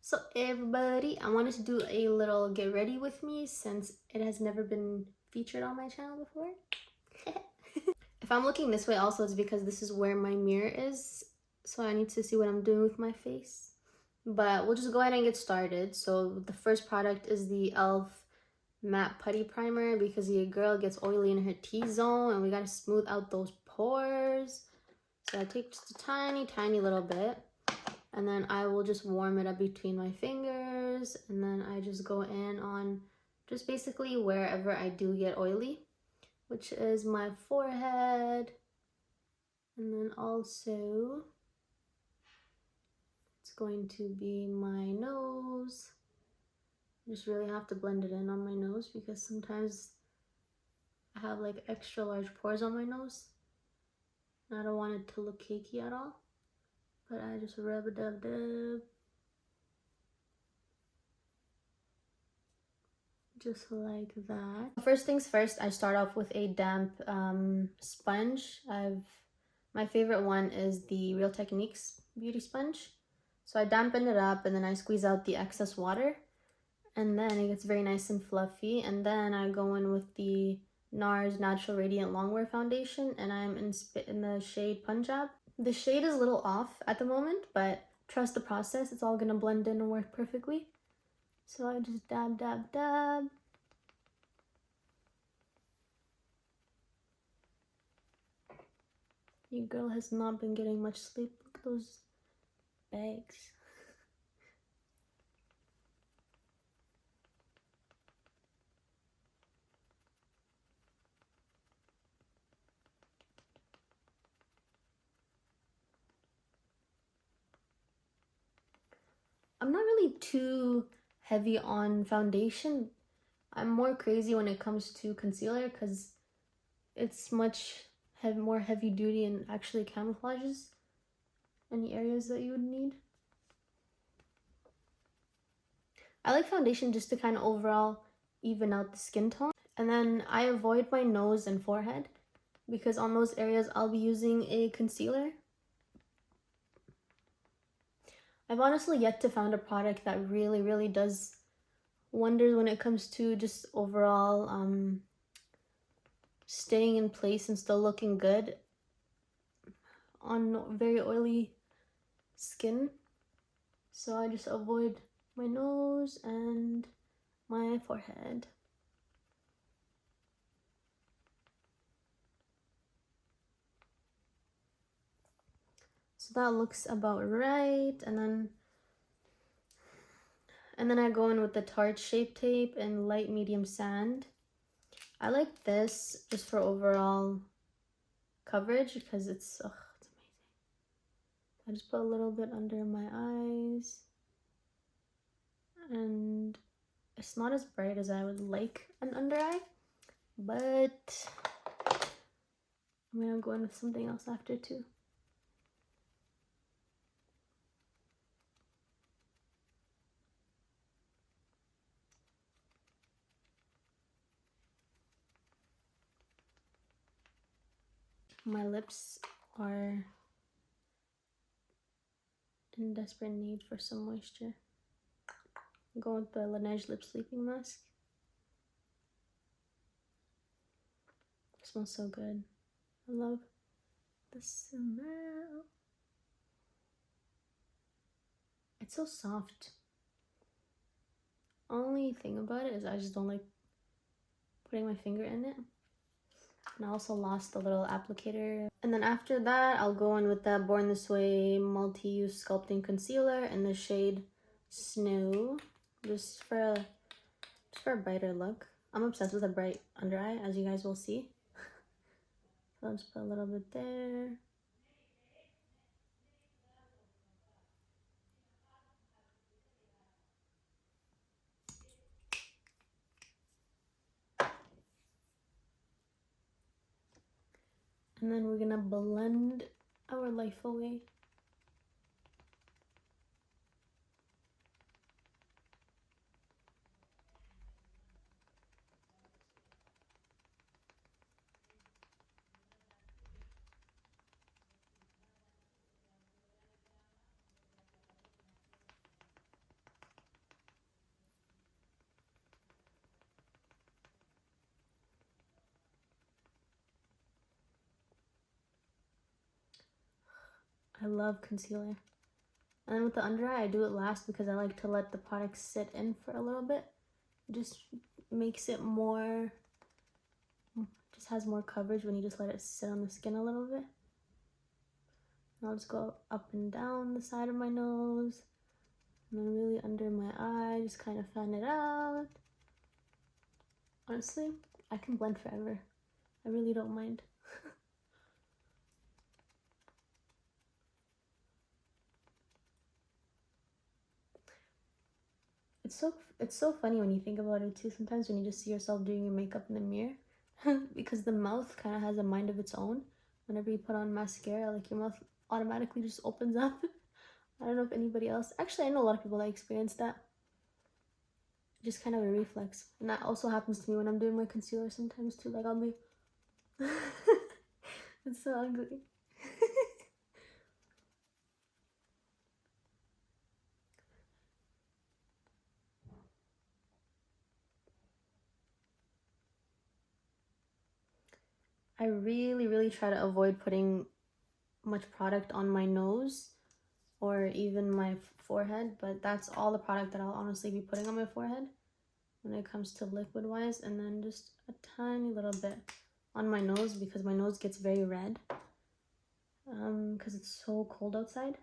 So everybody, I wanted to do a little get ready with me since it has never been featured on my channel before. If I'm looking this way also, it's because this is where my mirror is, so I need to see what I'm doing with my face. But we'll just go ahead and get started. So the first product is the e.l.f. matte putty primer, because your girl gets oily in her T-zone and we gotta smooth out those pores. So I take just a tiny little bit, and then I will just warm it up between my fingers, and then I just go in on just basically wherever I do get oily, which is my forehead, and then also it's going to be my nose. I just really have to blend it in on my nose because sometimes I have like extra large pores on my nose and I don't want it to look cakey at all. But I just rub a dub. Just like that. First things first, I start off with a damp sponge. My favorite one is the Real Techniques beauty sponge. So I dampen it up and then I squeeze out the excess water, and then it gets very nice and fluffy. And then I go in with the NARS Natural Radiant Longwear Foundation, and I'm in the shade Punjab. The shade is a little off at the moment, but trust the process. It's all gonna blend in and work perfectly. So I just dab. Your girl has not been getting much sleep. Look at those bags. I'm not really too heavy on foundation. I'm more crazy when it comes to concealer because it's much more heavy duty and actually camouflages any areas that you would need. I like foundation just to kind of overall even out the skin tone. And then I avoid my nose and forehead because on those areas I'll be using a concealer. I've honestly yet to find a product that really does wonders when it comes to just overall staying in place and still looking good on very oily skin. So I just avoid my nose and my forehead. So that looks about right. And then I go in with the Tarte Shape Tape and light medium sand. I like this just for overall coverage because it's amazing. I just put a little bit under my eyes, and it's not as bright as I would like an under eye, but I'm gonna go in with something else after too. My lips are in desperate need for some moisture. I'm going with the Laneige Lip Sleeping Mask. It smells so good. I love the smell. It's so soft. Only thing about it is I just don't like putting my finger in it. And I also lost the little applicator. And then after that, I'll go in with that Born This Way multi-use sculpting concealer in the shade Snow, just for a brighter look. I'm obsessed with a bright under eye, as you guys will see. So I'll just put a little bit there. And then we're gonna blend our life away. I love concealer. And then with the under eye, I do it last because I like to let the product sit in for a little bit. It just makes it more, just has more coverage when you just let it sit on the skin a little bit. And I'll just go up and down the side of my nose. And then really under my eye, just kind of fan it out. Honestly, I can blend forever. I really don't mind. It's so funny when you think about it too. Sometimes when you just see yourself doing your makeup in the mirror, because the mouth kind of has a mind of its own. Whenever you put on mascara, like your mouth automatically just opens up. I don't know if anybody else. Actually, I know a lot of people that experience that. Just kind of a reflex, and that also happens to me when I'm doing my concealer sometimes too. Like I'll be, it's so ugly. I really try to avoid putting much product on my nose or even my forehead, but that's all the product that I'll honestly be putting on my forehead when it comes to liquid wise, and then just a tiny little bit on my nose because my nose gets very red because it's so cold outside.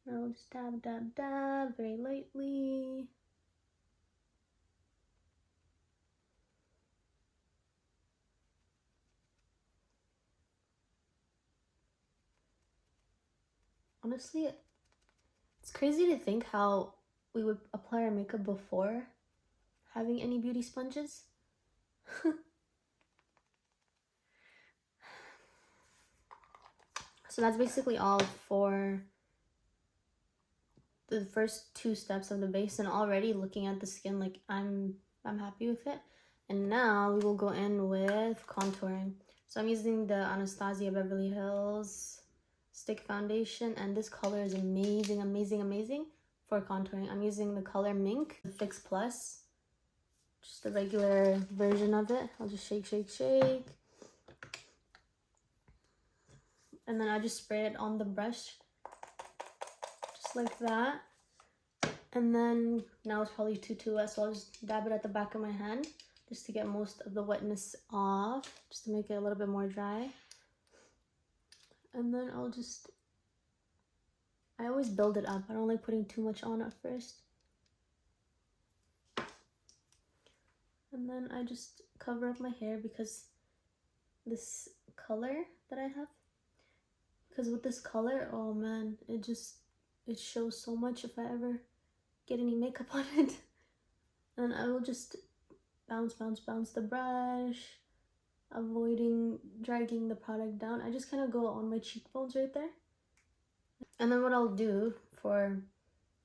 And I'll just dab very lightly. Honestly, it's crazy to think how we would apply our makeup before having any beauty sponges. So that's basically all for the first two steps of the base, and already looking at the skin, like I'm happy with it. And now we will go in with contouring. So I'm using the Anastasia Beverly Hills Stick Foundation, and this color is amazing for contouring. I'm using the color Mink, the Fix Plus, just the regular version of it. I'll just shake. And then I just spray it on the brush, just like that. And then now it's probably too wet, so I'll just dab it at the back of my hand just to get most of the wetness off, just to make it a little bit more dry. And then I always build it up. I don't like putting too much on at first. And then I just cover up my hair because this color that I have, because with this color, oh man, it shows so much if I ever get any makeup on it. And I will just bounce the brush, avoiding dragging the product down. I just kind of go on my cheekbones right there. And then what I'll do for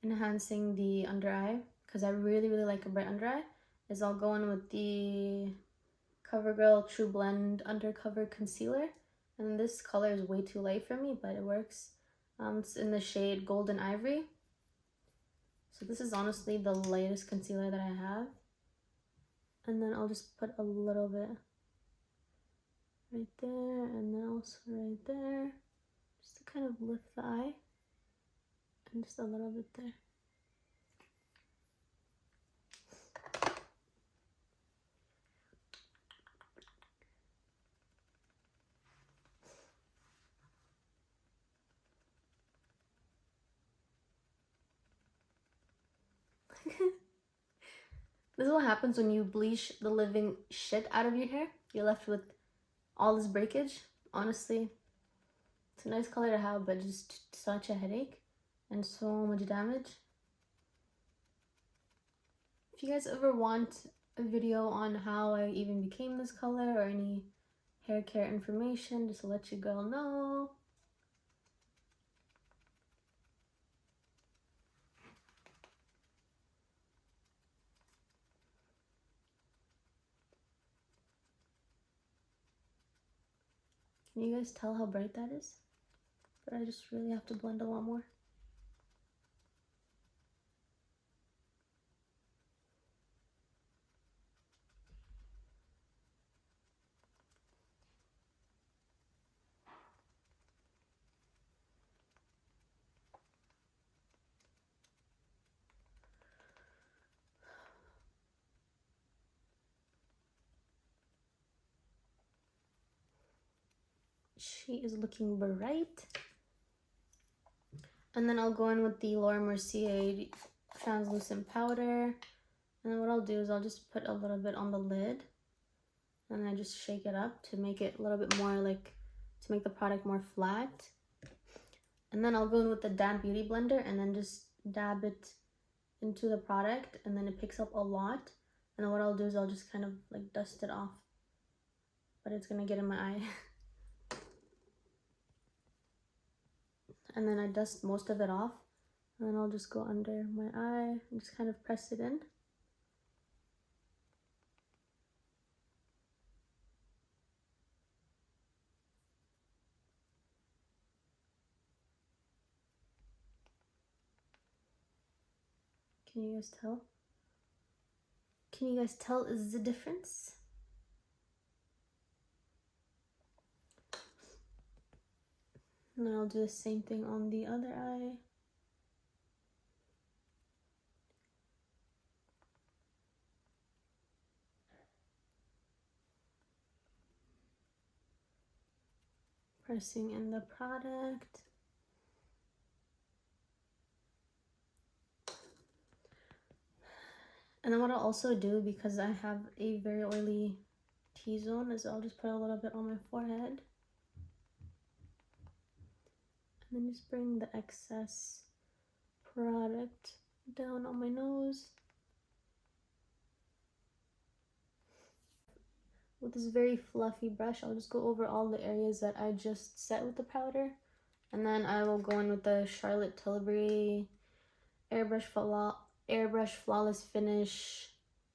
enhancing the under eye, because I really like a bright under eye, is I'll go in with the CoverGirl True Blend Undercover Concealer. And this color is way too light for me, but it works. It's in the shade Golden Ivory. So this is honestly the lightest concealer that I have. And then I'll just put a little bit right there, and then also right there, just to kind of lift the eye, and just a little bit there. This is what happens when you bleach the living shit out of your hair. You're left with all this breakage. Honestly, it's a nice color to have, but just such a headache and so much damage. If you guys ever want a video on how I even became this color or any hair care information, just to let your girl know. Can you guys tell how bright that is? But I just really have to blend a lot more. She is looking bright. And then I'll go in with the Laura Mercier translucent powder. And then what I'll do is I'll just put a little bit on the lid. And I just shake it up to make it a little bit more like, to make the product more flat. And then I'll go in with the damp beauty blender and then just dab it into the product, and then it picks up a lot. And then what I'll do is I'll just kind of like dust it off, but it's gonna get in my eye. And then I dust most of it off, and then I'll just go under my eye and just kind of press it in. Can you guys tell? Can you guys tell is the difference? And then I'll do the same thing on the other eye. Pressing in the product. And then what I'll also do, because I have a very oily T-zone, is I'll just put a little bit on my forehead. And then just bring the excess product down on my nose. With this very fluffy brush, I'll just go over all the areas that I just set with the powder. And then I will go in with the Charlotte Tilbury Airbrush Flawless Finish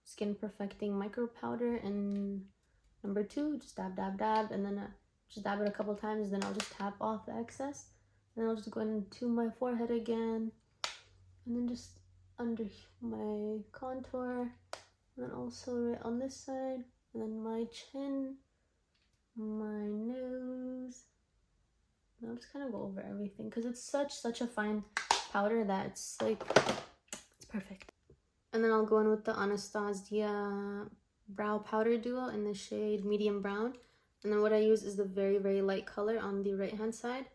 Skin Perfecting Micro Powder in number 2. Just dab, dab, dab, and then just dab it a couple times, then I'll just tap off the excess. And then I'll just go into my forehead again, and then just under my contour, and then also right on this side, and then my chin, my nose. And I'll just kind of go over everything because it's such a fine powder that it's like, it's perfect. And then I'll go in with the Anastasia Brow Powder Duo in the shade Medium Brown. And then what I use is the very light color on the right hand side.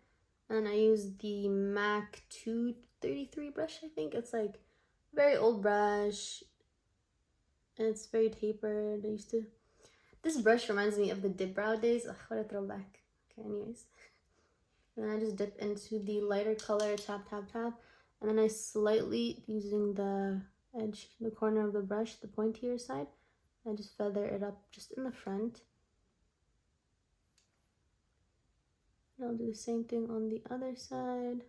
And then I use the MAC 233 brush, I think. It's like a very old brush. And it's very tapered. This brush reminds me of the dip brow days. Ugh, what a throwback. Okay, anyways. And then I just dip into the lighter color, tap, tap, tap. And then I slightly, using the edge, the corner of the brush, the pointier side, I just feather it up just in the front. And I'll do the same thing on the other side.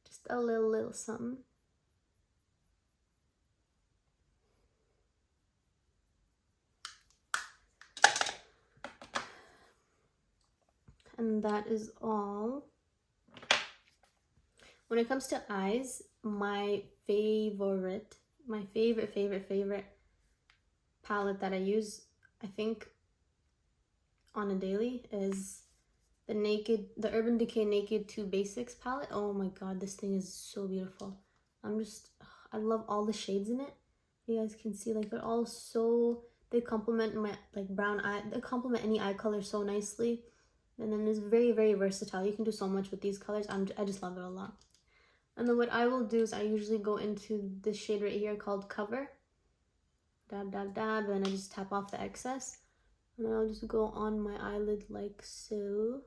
Just a little something. And that is all. When it comes to eyes, my favorite palette that I use, I think, on a daily is the Urban Decay Naked 2 Basics palette. Oh my god, this thing is so beautiful. I love all the shades in it. You guys can see, like, they're all so, they complement my like brown eye, they complement any eye color so nicely. And then it's very versatile. You can do so much with these colors. I just love it a lot. And then what I will do is I usually go into this shade right here called Cover. Dab, dab, dab, and then I just tap off the excess. And then I'll just go on my eyelid like so.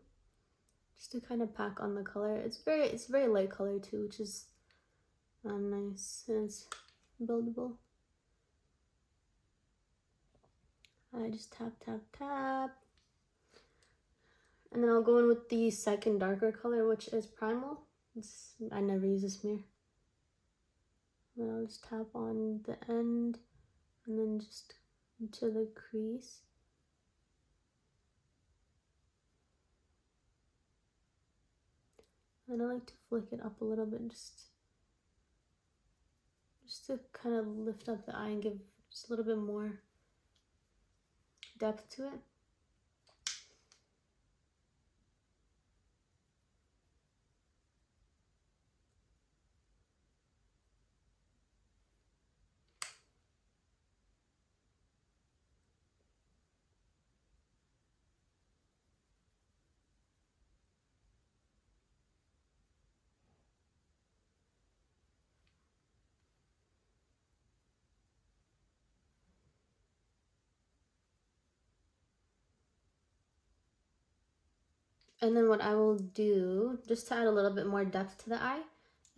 Just to kind of pack on the color. It's very light color too, which is nice, and it's buildable. I just tap, tap, tap. And then I'll go in with the second darker color, which is Primal. I never use this mirror. And then I'll just tap on the end and then just into the crease. And I like to flick it up a little bit just to kind of lift up the eye and give just a little bit more depth to it. And then what I will do, just to add a little bit more depth to the eye,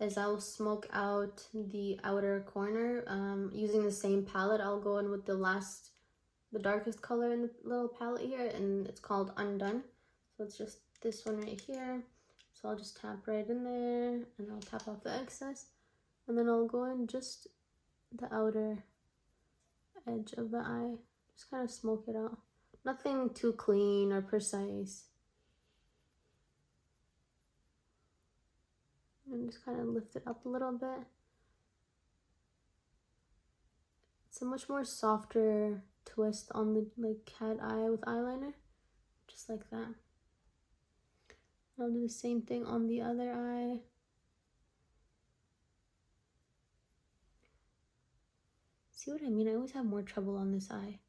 is I will smoke out the outer corner. Using the same palette, I'll go in with the darkest color in the little palette here, and it's called Undone. So it's just this one right here. So I'll just tap right in there, and I'll tap off the excess. And then I'll go in just the outer edge of the eye. Just kind of smoke it out. Nothing too clean or precise. And just kind of lift it up a little bit. It's a much more softer twist on the cat eye with eyeliner. Just like that. I'll do the same thing on the other eye. See what I mean? I always have more trouble on this eye.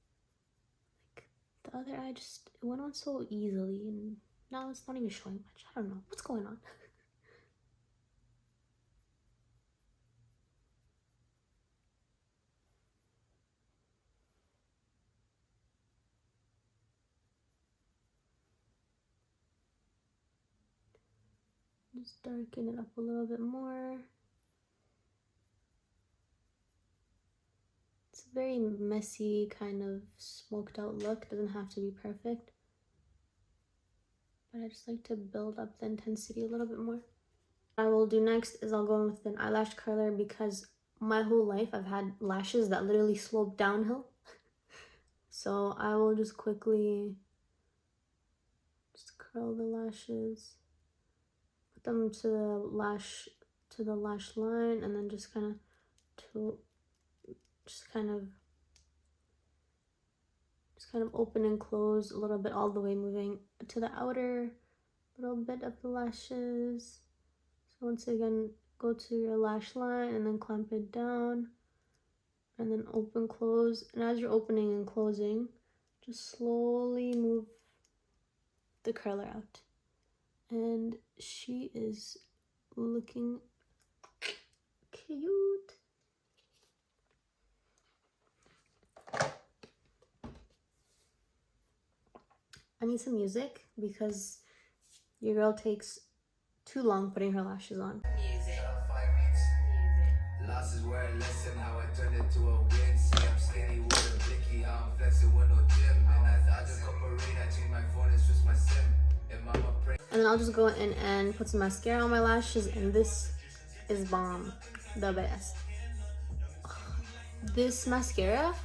Like the other eye just, it went on so easily, and now it's not even showing much. I don't know. What's going on? Just darken it up a little bit more. It's a very messy, kind of smoked out look. Doesn't have to be perfect. But I just like to build up the intensity a little bit more. What I will do next is I'll go in with an eyelash curler, because my whole life I've had lashes that literally slope downhill. So I will just quickly just curl the lashes, put them to the lash line, and then just kind of open and close a little bit, all the way moving to the outer little bit of the lashes. So once again, go to your lash line and then clamp it down, and then open, close. And as you're opening and closing, just slowly move the curler out. And she is looking cute. I need some music because your girl takes too long putting her lashes on. Music. Loss is where I listen, how I turned it to a win. See, I'm skinny with a blicky, how I'm flexing with no gym. And I just cooperate, I change my phone, it's just my sim. And then I'll just go in and put some mascara on my lashes, and this is bomb. The best. This mascara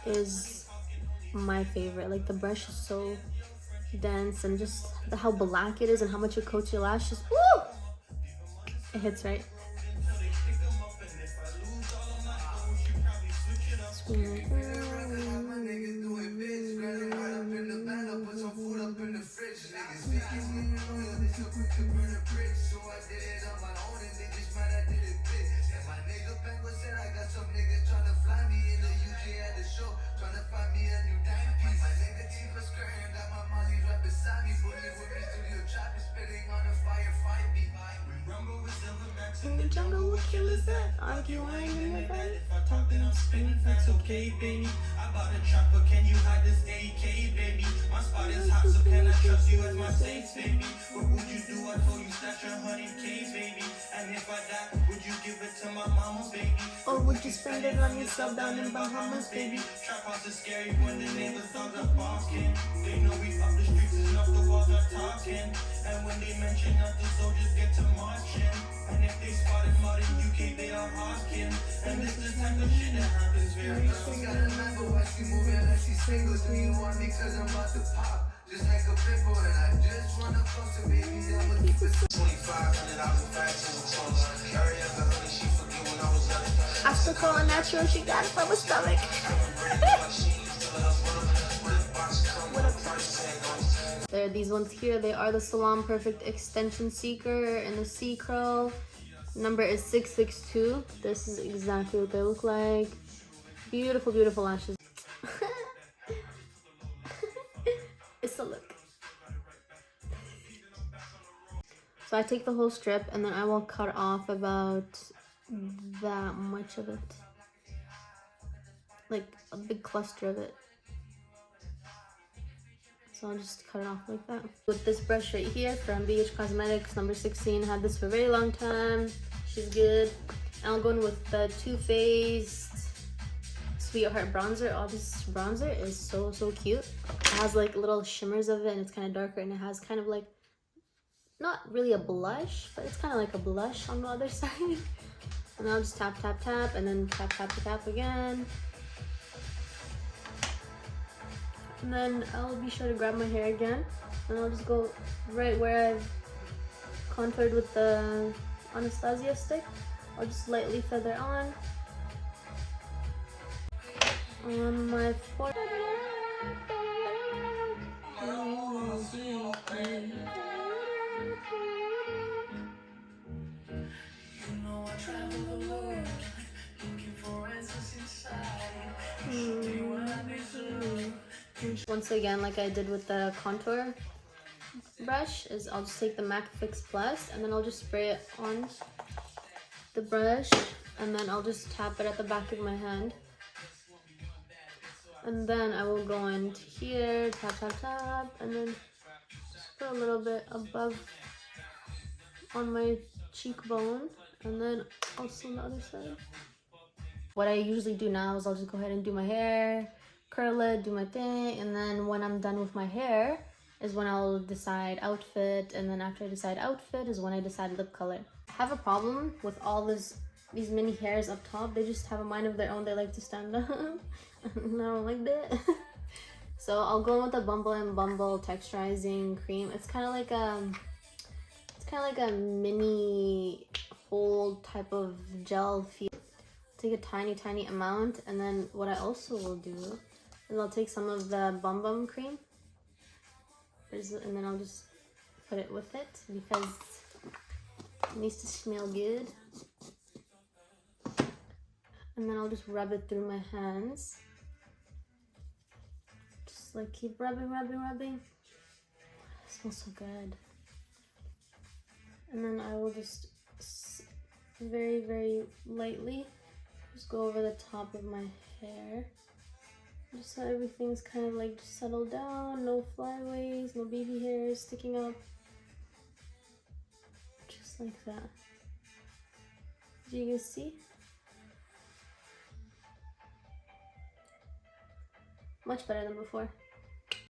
is my favorite. Like, the brush is so dense, and just how black it is and how much it coats your lashes. Woo! It hits right. In the jungle, what kill is that? Arguing in the bed, talking of Spain, that's okay, baby. I bought a chopper, can you hide this AK, baby? My spot is hot, so can I trust you as my safe, baby? What would you do? I told you snatch your 100K, baby. And if I die, would you give it to my mama, baby? Or would you spend it on yourself down in Bahamas, baby? Trap house is scary when the neighbors dogs are barking. They know we off the streets and off the walls are talking. And when they mention that the soldiers get to marching. And if they spotted mud in UK, they are hawking. And this is the type of shit that happens very often. She got a number while she moving like she's single. Do you want me? Cause I'm about to pop. Just like a pimple, and I just wanna closer, baby. I'ma keep it $2,500 factions. Carry up the honey, she forget when I was young. I still call it natural, she got it from her stomach. There are these ones here. They are the Salon Perfect Extension Seeker and the C Curl. Number is 662. This is exactly what they look like. Beautiful, beautiful lashes. It's a look. So I take the whole strip and then I will cut off about that much of it. Like a big cluster of it. So I'll just cut it off like that. With this brush right here from BH Cosmetics, number 16. Had this for a very long time. She's good. And I'll go in with the Too Faced Sweetheart bronzer. Oh, this bronzer is so cute. It has like little shimmers of it, and it's kind of darker, and it has kind of like, not really a blush, but it's kind of like a blush on the other side. And I'll just tap, tap, tap, and then tap, tap, tap again. And then I'll be sure to grab my hair again, and I'll just go right where I've contoured with the Anastasia stick. I'll just lightly feather on my forehead. Once again, like I did with the contour brush, is I'll just take the MAC Fix Plus, and then I'll just spray it on the brush, and then I'll just tap it at the back of my hand. And then I will go into here, tap, tap, tap, and then just put a little bit above on my cheekbone, and then also on the other side. What I usually do now is I'll just go ahead and do my hair, curl it, do my thing, and then when I'm done with my hair is when I'll decide outfit, and then after I decide outfit is when I decide lip color. I have a problem with all these mini hairs up top. They just have a mind of their own. They like to stand up. I don't like that. So I'll go with the Bumble and Bumble texturizing cream. It's kind of like a mini hold type of gel feel. Take a tiny amount, and then what I also will do is I'll take some of the Bum Bum cream, and then I'll just put it with it because it needs to smell good. And then I'll just rub it through my hands. Just like keep rubbing. It smells so good. And then I will just very lightly just go over the top of my hair, just so everything's kind of like just settled down. No flyaways, no baby hairs sticking up. Just like that. Do you guys see? Much better than before.